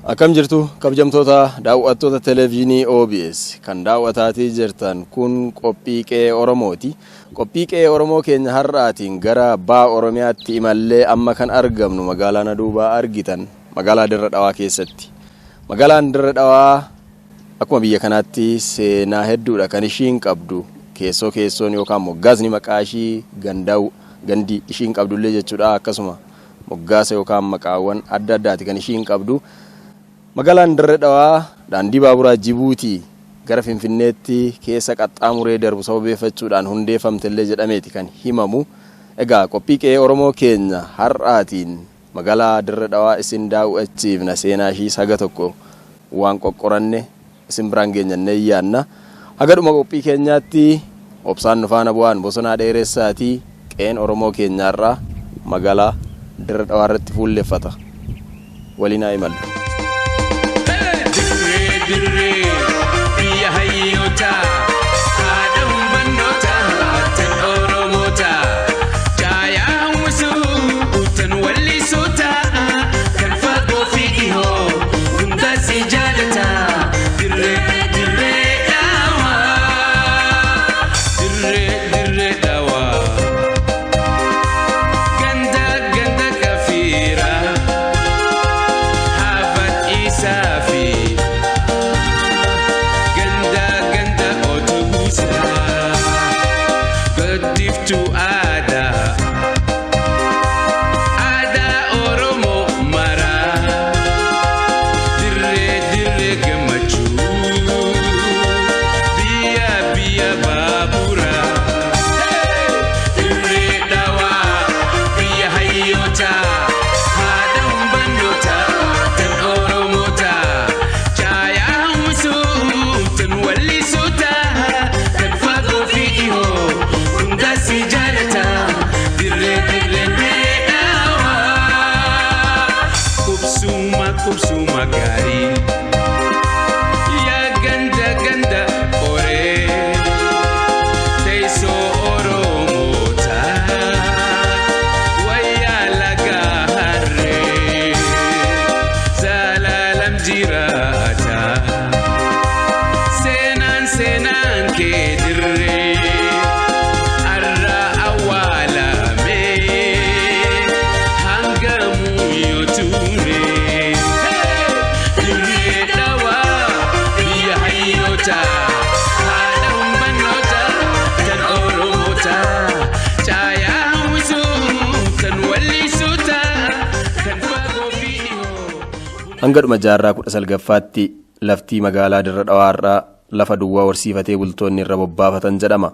Akkam jirtu kabajamtoota daawwattoota televezyiinii OBS kan daawwataatii jirtan kun qophii qe'ee Oromooti. Qophii qe'ee Oromoo keenya har'aatiin gara Ba'a Oromiyaatti imallee amma kan argamnu magaalaa Naduubaa argitan magaalaa Dirra Dhawaa keessatti. Magaalaan Dirra Dhawaa akkuma biyya kanaatti seenaa hedduudha kan ishiin qabdu. Keessoon yookaan moggaasni maqaa ishii gandi ishiin qabdullee jechuudha. Akkasuma moggaasa yookaan maqaawwan adda addaati kan ishiin qabdu. Magaalaan Dirra Dhawaa daandii baaburaa Jibuutii gara Finfinneetti keessa qaxxaamuree darbu sababeeffachuudhaan hundeeffamtellee jedhameeti kan himamu. Egaa qophii qe'ee Oromoo keenya har'aatiin magaalaa Dirra Dhawaa isin daawwachiifna seenaa ishii haga tokko waan qoqqoranne isin biraan geenyannee yaanna. Hagadhuma qophii keenyaatti obsaan nufaana bu'aan bosonaa dheeressaatii qe'een Oromoo keenyaarraa magaalaa Dirra Dhawaa irratti fuulleffata. Waliin haa imallu. Hangadhuma jaarraa 19ffaatti laftii magaalaa Dirra Dhawaarraa lafa duwwaa horsiifatee bultoonni irra bobbaafatan jedhama.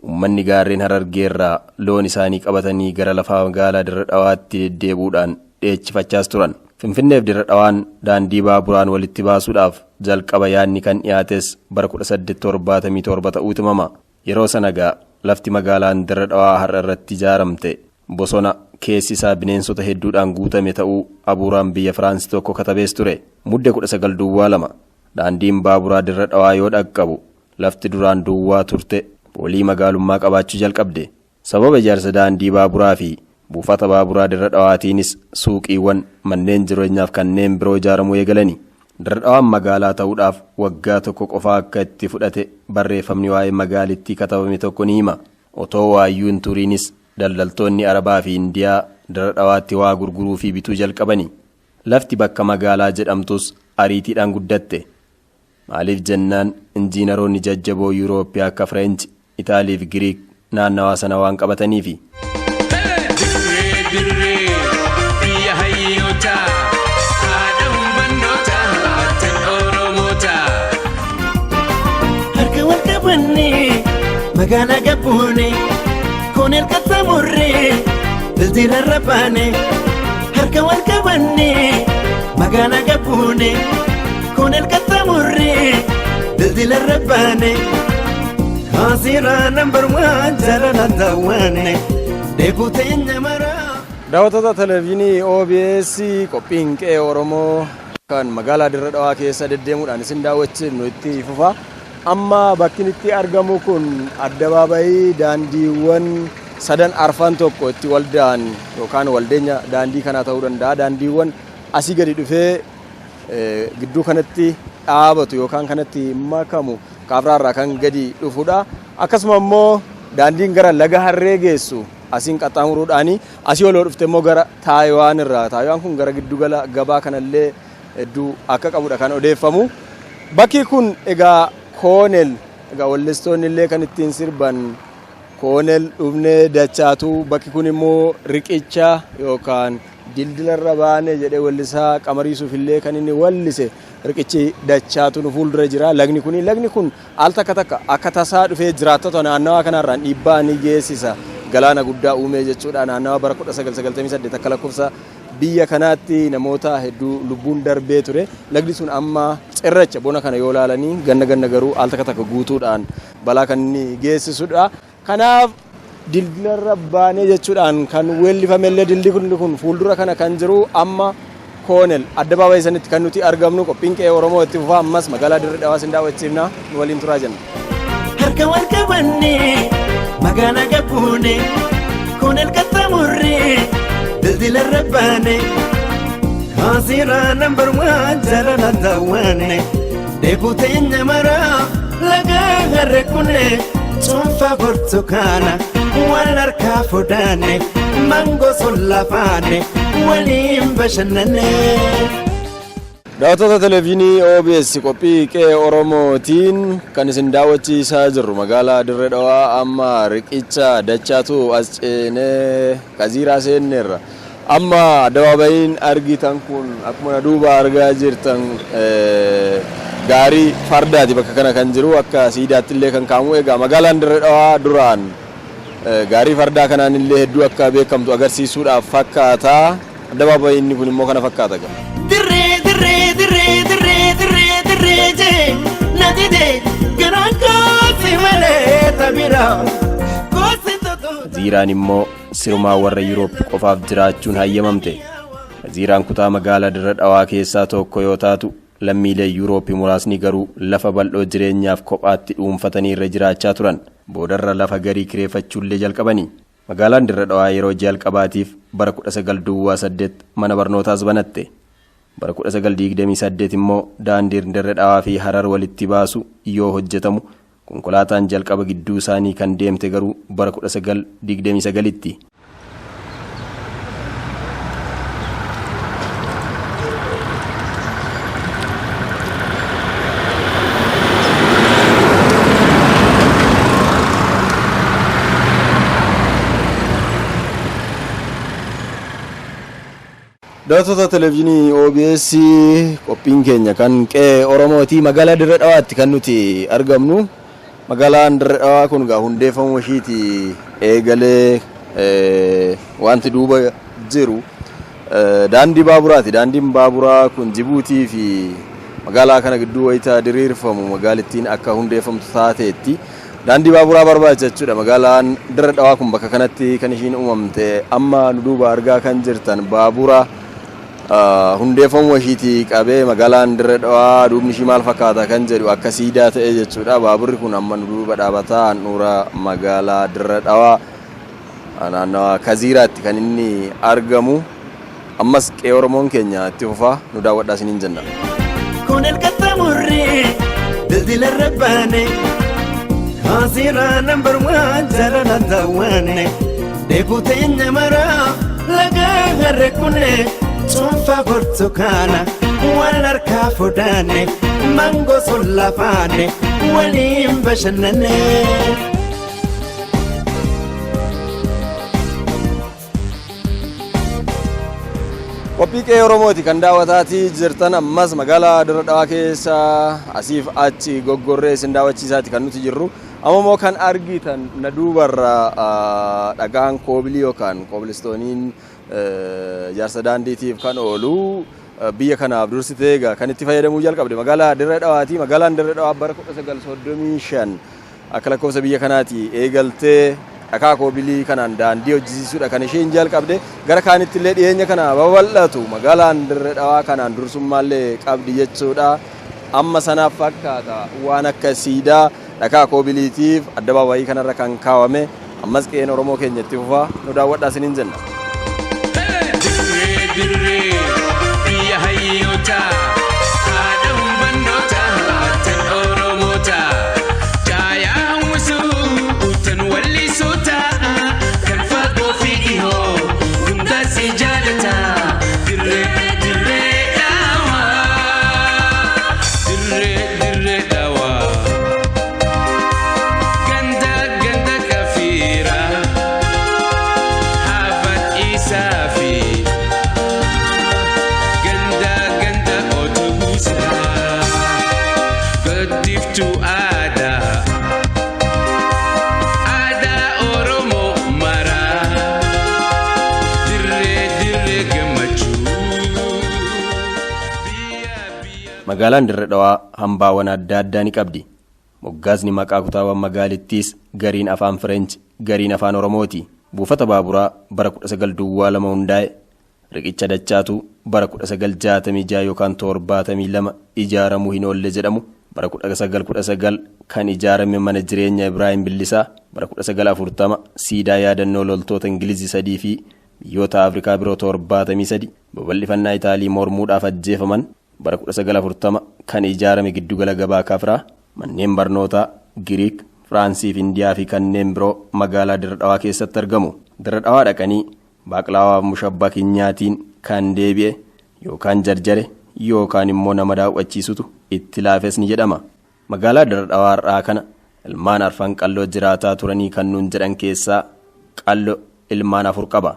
Uummanni gaarreen Harargeerraa loon isaanii qabatanii gara lafa magaalaa Dirra Dhawaatti deddeebuudhaan dheechifachaas turan. Finfinneef Dirra Dhawaan daandii baaburaan walitti baasuudhaaf jalqaba yaadni kan dhiyaates bara 1877 ta'uu himama. Yeroo sanagaa lafti magaalaan Dirra Dhawaa har'a irratti ijaaramte bosona keessi isaa bineensota hedduudhaan guutame ta'uu abuuraan biyya Firaansi tokko katabees ture. Mudde 19 duwwaa 2 daandiin baaburaa Dirra Dhawaa yoo dhaqqabu lafti duraan duwwaa turte boolii magaalummaa qabaachuu jalqabde. Sababa ijaarsa daandii baaburaa fi buufata baaburaa Dirra Dhawaatiinis suuqiiwwan manneen jireenyaaf kanneen biroo ijaaramuu eegalani. Dirra Dhawaan magaalaa ta'uudhaaf waggaa tokko qofaa akka itti fudhate barreeffamni waa'ee magaalittii katabame tokko ni hima. Otoo waayyuun turiinis daldaltoonni Arabaa fi Indiyaa Dirra Dhawaatti waa gurguruu fi bituu jalqabani. Lafti bakka magaalaa jedhamtus ariitiidhaan guddatte. Maaliif jennaan injiinaroonni jajjaboo Yuurooppii akka Fireench, Itaalii fi Giriik naannawaa sana waan qabataniifi. Harka wal qabannee magaalaa gabbuunee kooneel qaxxaamurree daldala irra baanee. Harka wal qabannee magaalaa gabbuunee kooneel qaxxaamurree daldala irra baanee. Kaasirraa nambar waan jaalallaan daawwanne deebuuteenya maraa. Daawwattoota televezyiinii OBS qophiin qe'ee Oromoo kan magaalaa Dirra Dhawaa keessa deddeemuudhaan isin daawwachiifnu itti fufa. Amma bakki itti argamu kun addabaabayii daandiiwwan sadan arfan tokko itti waldaan yookaan waldeenya daandii kana ta'uu danda'a. Daandiiwwan asii gadi dhufee gidduu kanatti dhaabatu yookaan kanatti makamu kaafraarraa kan gadi dhufudha. Akkasuma immoo daandiin gara laga Harree geessu asiin qaxxaamuruudhaani asii ol dhufte immoo gara Taayiwaan irraa. Taayiwaan kun gara giddu gala gabaa kanallee hedduu akka qabudha kan odeeffamu. Bakki kun egaa Koonel egaa wallistoonni illee kan ittiin sirban Koonel dhufnee dachaatu. Bakki kun immoo riqicha yookaan dildilarra baane jedhee wallisaa Qamariisuuf illee kan inni wallise riqichi dachaatu nu fuuldura jira. Lagni kun al takka akka tasaa dhufee jiraattota naannawaa kanarraan dhiibbaa ni geessisa. Galaana guddaa uumee jechuudha. Naannawaa bara 1998 akka lakkoofsa biyya kanaatti namoota hedduu lubbuun darbee ture. Lagni sun amma cirracha bona kana yoo ilaalanii ganna garuu al takka guutuudhaan balaa kan inni geessisudha. Kanaaf dildilarra baanee jechuudhaan kan weellifamellee dildi kun fuuldura kana kan jiru amma Koonel addabaabayii sanitti kan nuti argamnu. Qophiin qe'ee Oromoo itti fufaa ammas magaalaa Dirree Dhawaa sin daawwachiifna. Nu waliin turaa jenna. Harka wal qabannee magaalaa gabbuunee Koonel qaxxaamurree dildilarra baanee haasiraa nambar waan jaalala daawwanne deebuu teenya maraa laga Harree kunee cuunfaa burtukaana wal harkaa fuudhanne mangoo sollaafaanne waliin bashannanne. Daawwattoota televezyiinii OBS qophii qe'ee Oromootiin kan isin daawwachiisaa jirru magaalaa Dirree Dhawaa amma riqicha dachaatu as ceenee Kaziiraa seenneerra. Amma addabaabayiin argitan kun akkuma duuba argaa jirtan gaarii fardaati bakka kana kan jiru akka siidaatti illee kan kaamu. Egaa magaalaan Dirree Dhawaa duraan gaarii fardaa kanaan illee hedduu akka beekamtu agarsiisuudhaaf fakkaata. Addabaabayiin kun immoo kana fakkaata. Dirree jee nati dee garaan koosi malee tabira koosi toto. Kaziiraan immoo sirumaa warra Yuuroop qofaaf jiraachuun hayyamamte. Kaziiraan kutaa magaalaa Dirree Dhawaa keessaa tokko yoo taatu lammiilee Yuurooppii muraasni garuu lafa bal'oo jireenyaaf kophaatti dhuunfatanii irra jiraachaa turan. Boodarra lafa garii kireeffachuullee jalqabanii. Magaalaan Dirree Dhawaa yeroo jalqabaatiif bara 1928 mana barnootaas banatte. Bara 1928 immoo daandiin Dirree Dhawaa fi Harar walitti baasu yoo hojjetamu konkolaataan jalqaba gidduu isaanii kan deemte garuu bara 1929tti. Daawwattoota televezyiinii OBS qophiin keenya kan qe'ee Oromooti magaalaa Dirree Dhawaatti kan nuti argamnu. Magaalaan Dirree Dhawaa kun gaa hundeeffamuu ishiiti eegalee wanti duuba jiru daandii baaburaati. Daandiin baaburaa kun Jibuutii fi magaalaa kana gidduu wayitaa diriirfamu magaalittiin akka hundeeffamtu taateetti daandii baaburaa barbaacha jechuudha. Magaalaan Dirree Dhawaa kun bakka kanatti kan ishiin uumamte. Amma nu duuba argaa kan jirtan baabura hundeeffamuu ishiiti qabee magaalaan Dirree Dhawaa duubni ishii maal fakkaata kan jedhu akka siidaa ta'e jechuudha. Baaburri kun amma nu duuba dhaabataa handhuura magaalaa Dirree Dhawaa naannawaa Kaziiraatti kan inni argamu. Ammas qe'ee Oromoon keenya itti fufaa nu daawwadhaa isiniin jenna. Koonel qaxxaamurree dildilarra baane haasiraa nambar waan jaalala daawwanne deebuu teenya maraa laga Harree kunee cuunfaa burtukaana wal harkaa fuudhanne mangoo sollaafaanne waliin bashannanne. Qophii qe'ee Oromooti kan daawwataatii jirtan. Ammas magaalaa Dirree Dhawaa keessa asiif achi goggorree isin daawwachiisaati kan nuti jirru. Amma immoo kan argitan na duubarra dhagaan koobilii yookaan koobilistooniin ijaarsa daandiitiif kan oolu biyya kanaaf dursitee egaa kan itti fayyadamuu jalqabde magaalaa Dirree Dhawaati. Magaalaan Dirree Dhawaa bara 1935 akka lakkoofsa biyya kanaati eegaltee dhagaa koobilii kanaan daandii hojjisiisuudha kan isheen jalqabde. Gara kaanitti illee dhiyeenya kana babal'atu magaalaan Dirree Dhawaa kanaan dursummaallee qabdi jechuudha. Amma sanaaf fakkaata waan akka siidaa dhagaa koobiliitiif addabaabayii kanarra kan kaawame. Ammas qe'een Oromoo keenya itti fufaa nu daawwadhaa isiniin jenna. Dirree biyya hayyoota ibsituu aadaa. Aadaa Oromoo maraa. Dirree gammachuu. Magaalaan Dirree Dhawaa hambaawwan adda addaa ni qabdi. Moggaasni maqaa kutaawwan magaalittiis gariin afaan Fireench, gariin afaan Oromooti. Buufata baaburaa bara 1902 hundaa'e. Riqicha dachaatu bara 1966 yookaan 72 ijaaramuu hin oolle jedhamu. Bara 1919 kan ijaarame mana jireenya Ibraahim Billisaa. Bara 1940 siidaa yaadannoo loltoota Ingilizii 3 fi biyyoota Afrikaa biroo 73 babal'ifannaa Itaalii mormuudhaaf ajjeefaman. Bara 1940 kan ijaarame giddugala gabaa Kafraa. Manneen barnootaa Giriik, Firaansii fi Indiyaa fi kanneen biroo magaalaa Dirree Dhawaa keessatti argamu. Dirree Dhawaa dhaqanii baaqlaawaa mushabbaa kinyaatiin kan deebi'e yookaan jarjare yookaan immoo nama daawwachiisutu itti laafes ni jedhama. Magaalaa Dirree Dhawaa irraa kana ilmaan arfan qalloo jiraataa turanii kan nuun jedhan keessaa qalloo ilmaan 4 qaba.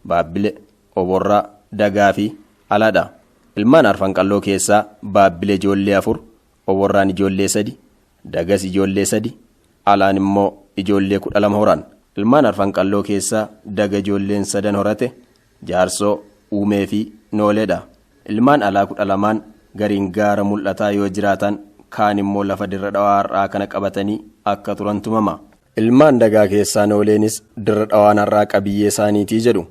Baabbilee, Oborraa, Dagaa fi Alaadha. Ilmaan arfan qalloo keessaa Baabbilee ijoollee 4, Oborraan ijoollee 3, Dagas ijoollee 3, Alaan immoo ijoollee 12 horan. Ilmaan arfan qalloo keessaa Daga ijoolleen 3 horate, Jaarsoo, Uumee fi Nooleedha. Ilmaan alaa 12 gariin gaara mul'ataa yoo jiraatan kaan immoo lafa Dirree Dhawaa irraa kana qabatanii akka turan tumama. Ilmaan Dagaa keessaa Nooleenis Dirree Dhawaa irraa qabiyyee isaaniitii jedhu.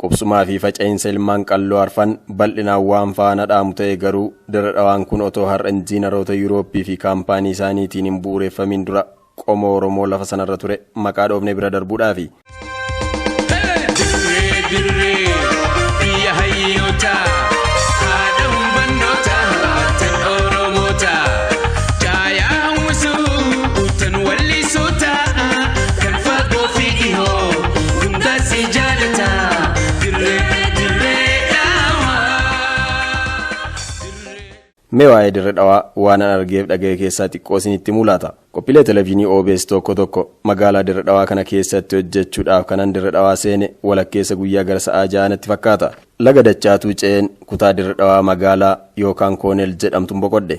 Qubsumaa fi faca'insa ilmaan qalloo arfan bal'inaan waan faana dhaamu ta'e garuu Dirree Dhawaan kun otoo har'a injiinaroota Yuurooppii fi kaampaanii isaaniitiin hin bu'uureffamin dura qomoo Oromoo lafa sanarra ture maqaa dhoofne bira darbuudhaafi. Mee waa'ee Dirree Dhawaa waan an argeef dhaga'e keessaa xiqqoo isinitti mul'ata. Qophiilee televezyiinii OBS tokko magaalaa Dirree Dhawaa kana keessatti hojjechuudhaaf kanan Dirree Dhawaa seene walakkeessa guyyaa gara sa'aa 6 natti fakkaata. Laga dachaatuu ce'een kutaa Dirree Dhawaa magaalaa yookaan Koonel jedhamtuun boqodhe.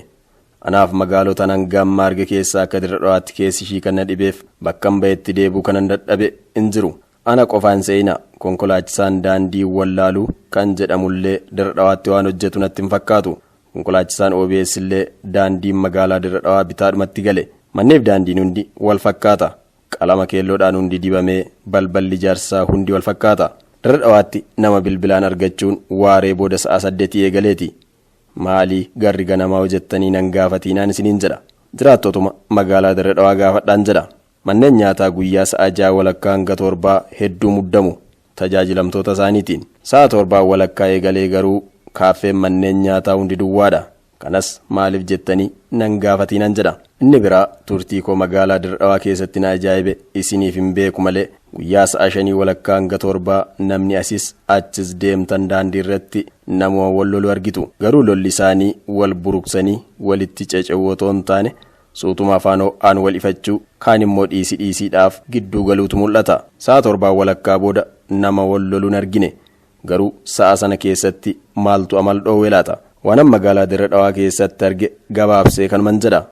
Anaaf magaalota nan gamma arge keessaa akka Dirree Dhawaatti keessi ishii kan na dhibeef bakkan ba'etti deebuu kanan dadhabe hin jiru. Ana qofaan se'ina konkolaachisaan daandii wallaaluu kan jedhamullee Dirree Dhawaatti waan hojjetu natti hin fakkaatu. Konkolaachisaan OBS illee daandiin magaalaa Dirree Dhawaa bitaadhumatti gale. Manneef daandiin hundi wal fakkaata. Qalama keelloodhaan hundi dibamee balballi ijaarsaa hundi wal fakkaata. Dirree Dhawaatti nama bilbilaan argachuun waaree booda sa'a 8 eegaleeti. Maalii garri ganamaa hojjettanii nan gaafatiinaan isiniin jedha. Jiraattotuma magaalaa Dirree Dhawaa gaafadhaan jedha. Manneen nyaataa guyyaa sa'a 6 walakkaa hanga 7 hedduu muddamu tajaajilamtoota isaaniitiin. Sa'a 7 walakkaa eegalee garuu kaaffeen manneen nyaataa hundi duwwaadha. Kanas maaliif jettanii nan gaafatiinan jedha. Inni biraa turtii koo magaalaa Dirree Dhawaa keessatti na ajaa'ibe isiniif hin beeku malee guyyaa sa'a 5 walakkaa hanga 7 namni asis achis deemtan daandii irratti namoota wal lolu argitu. Garuu lolli isaanii wal buruqsanii walitti cecewuu otoo hin taane suutuma afaan ho'aan wal ifachuu kaan immoo dhiisiidhaaf gidduu galuutu mul'ata. Sa'a 7 walakkaa booda nama wal loluun argine. Garuu sa'a sana keessatti maaltu amal dhoowwe laata? Waan magaalaa Dirree Dhawaa keessatti arge gabaabsee kan man jedha.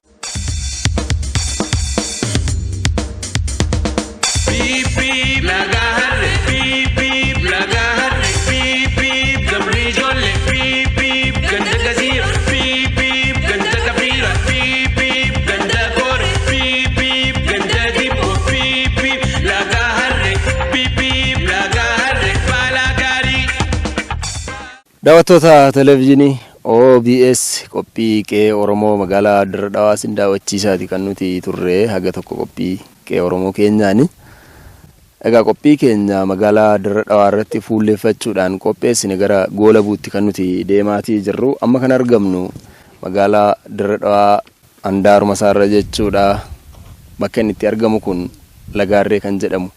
Daawwattoota televezyiinii OBS qophii qe'ee Oromoo magaalaa Dirree Dhawaa sin daawwachiisaati kan nuti turre haga tokko qophii qe'ee Oromoo keenyaani. Egaa qophii keenya magaalaa Dirree Dhawaa irratti fuulleeffachuudhaan qopheessine gara Goolabuutti kan nuti deemaatii jirru. Amma kan argamnu magaalaa Dirree Dhawaa handaaruma isaarra jechuudha. Bakka inni itti argamu kun Lagaarree kan jedhamu.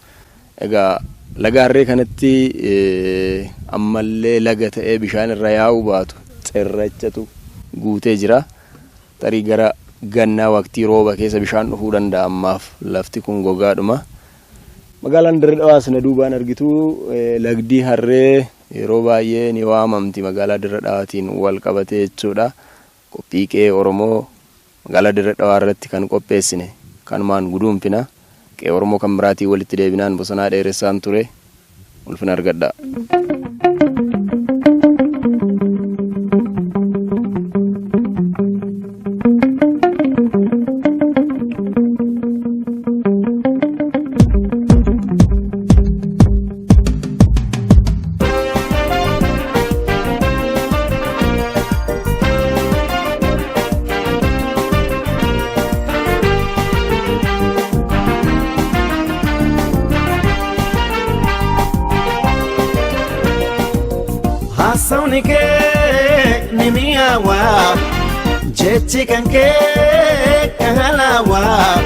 Egaa Lagaarree kanatti ammallee laga ta'ee bishaan irra yaa'u baatu cirrachatu guutee jira. Tarii gara gannaa waqtii rooba keessa bishaan dhufuu danda'a. Ammaaf lafti kun gogaadhuma. Magaalaan Dirree Dhawaa sana duubaan argitu lagdi harree yeroo baay'ee ni waamamti magaalaa Dirree Dhawaatiin wal qabatee jechuudha. Qophii qe'ee Oromoo magaalaa Dirree Dhawaa irratti kan qopheessine kanumaan guduunfina qe'ee Oromoo kan biraatii walitti deebinaan bosonaa dheeressaan ture ulfina argadha. Saunike nimiawa jechi kanke kahalawa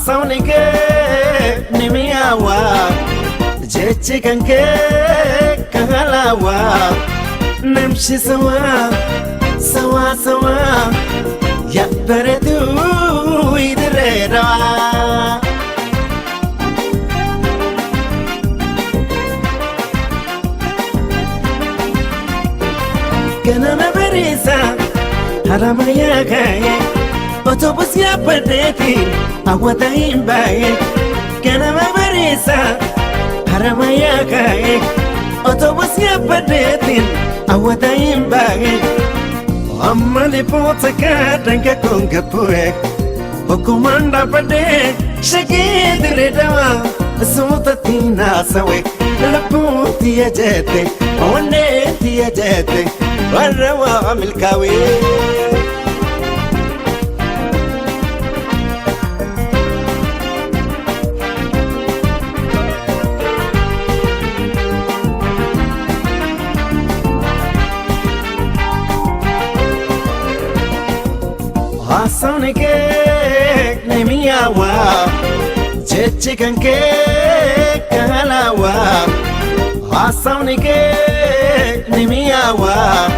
Saunike nimiawa jechi kanke kahalawa Namshi sawa sawa sawa ya beredu idrera Kana mabarisa haramaya kaye otobus ya padeti awata imbaye Kana mabarisa haramaya kaye otobus ya padeti awata imbaye Amali potaka danga konga poe Okumanda pade shagidre dawa Sutatina sawe laputi ya jete Oneti ya jete Warrawa milkawi Saunike nimiawa jechi kanke kahalawa Saunike nimiawa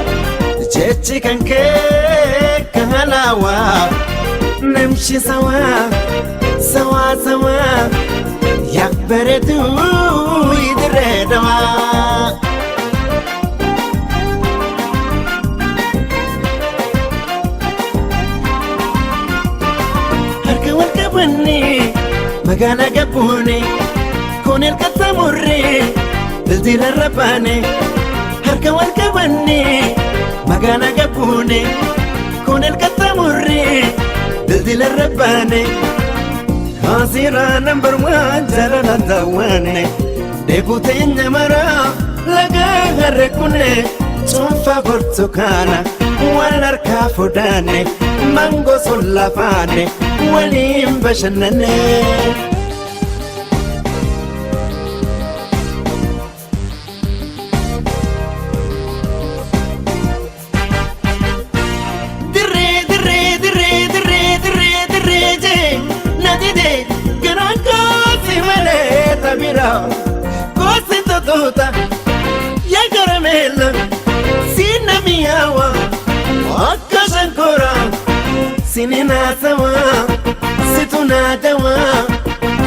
jechi kanke kahalawa Namshi sawa sawa sawa ya beredu idredawa Magana gabune con el catamurri desde la rapane harka wal kabane Magana gabune con el catamurri desde la rapane Hazira number 1 jarana dawane debutenya mara laga harkune Sonfa portocana walar kafudane mango sullafane walim bashanane Dire je nadide garanko simale tabira kosi totota ya caramel sinamiawa akashankora sinina sawa situna dawa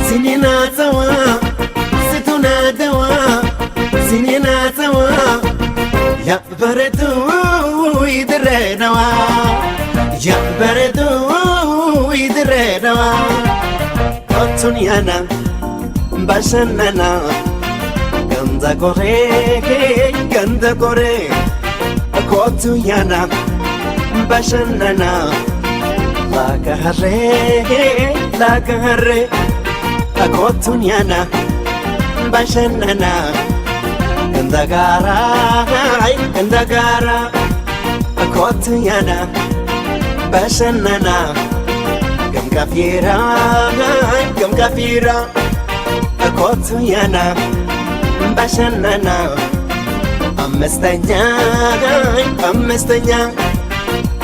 sinina sawa situna dawa sinina sawa ya baredu idrenawa ya baredu idrenawa otunyana bashanana ganda kore kotunyana bashanana laka harre akotunyana bashanana kandagara akotunyana bashanana gamkafira akotunyana bashanana amestanya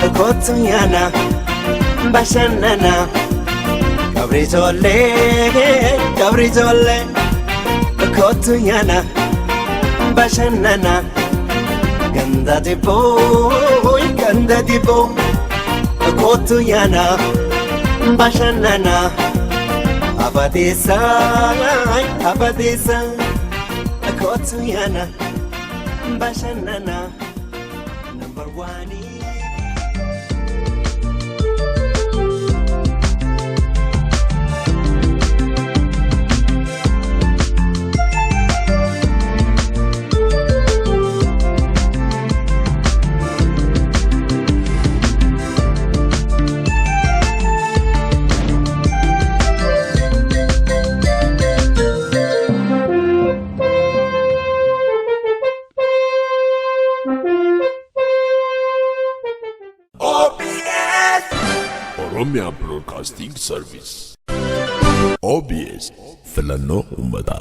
akotunyana bashanana kabrijole akotunyana bashanana ganda dibo akotunyana bashanana abadisa akotunyana bashanana number 1 Oromia Broadcasting Service. OBS filannoo uummataa.